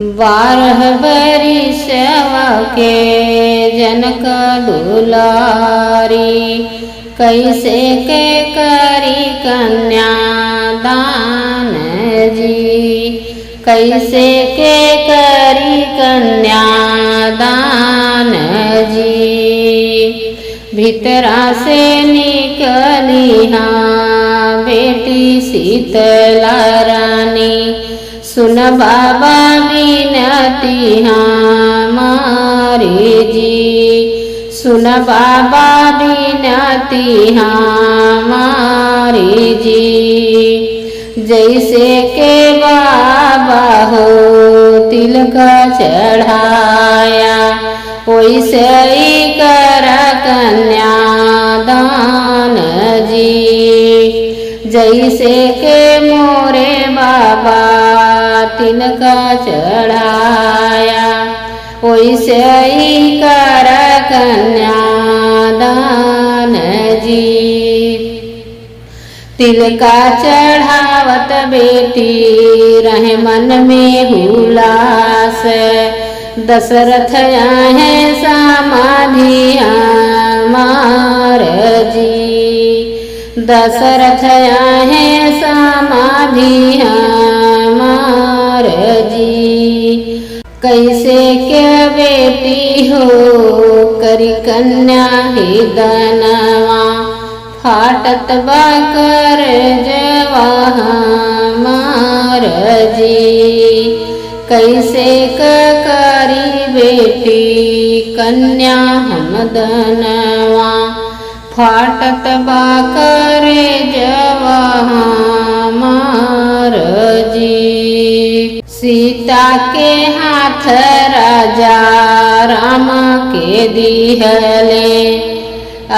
बारह बरिसवा के जनक दुलारी, कैसे के करी कन्यादान जी। कैसे के करी कन्यादान जी। भीतरा से निकली हाँ बेटी शीतला रानी, सुन बाबा विनती हमारी जी। सुन बाबा विनती हमारी जी। जैसे के बाबा हो तिलक चढ़ाया, वैसे ही कर कन्यादान जी। जैसे के मोरे बाबा तिलक चढ़ाया, वैसे ही कर कन्यादान जी। तिलका चढ़ावत बेटी रहे मन में हुलास, दशरथ आहे समाधि हमार जी। दशरथ आहे समाधि हमार जी। कैसे के बेटी हो करी कन्या ही दनवा, फाटत बाकर जवा हमार जी। कैसे करी बेटी कन्या हम दनवा, फाटत बाकर जवा हमार जी। सीता के हाथ राजा राम के दिहले,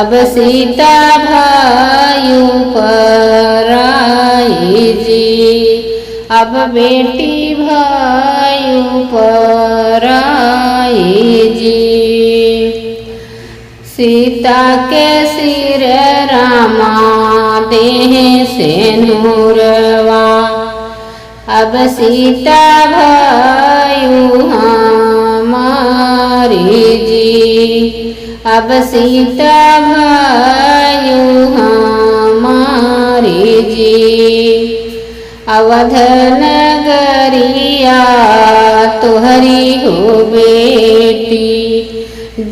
अब सीता भायु पराई जी। अब बेटी भायु पराई जी। सीता के सिर रामा देह से नूरवा, अब सीता भायु हमारी जी। अब सीता भायु हमारी जी। अवध नगरिया तोहरी हो बेटी,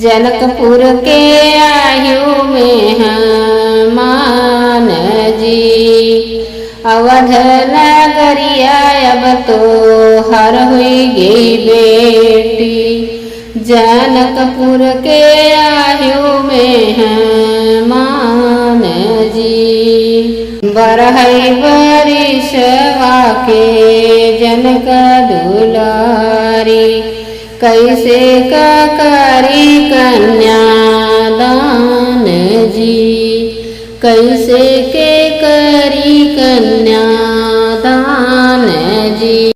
जनकपुर के आयु में हमान जी। अवध नगरिया अब तो हर हुई गई बेटी, जनकपुर के आयु में हमान जी। बरहई बरिसवा के जनक दुलारी, कैसे करी कन्यादान जी। कैसे के करी कन्यादान जी।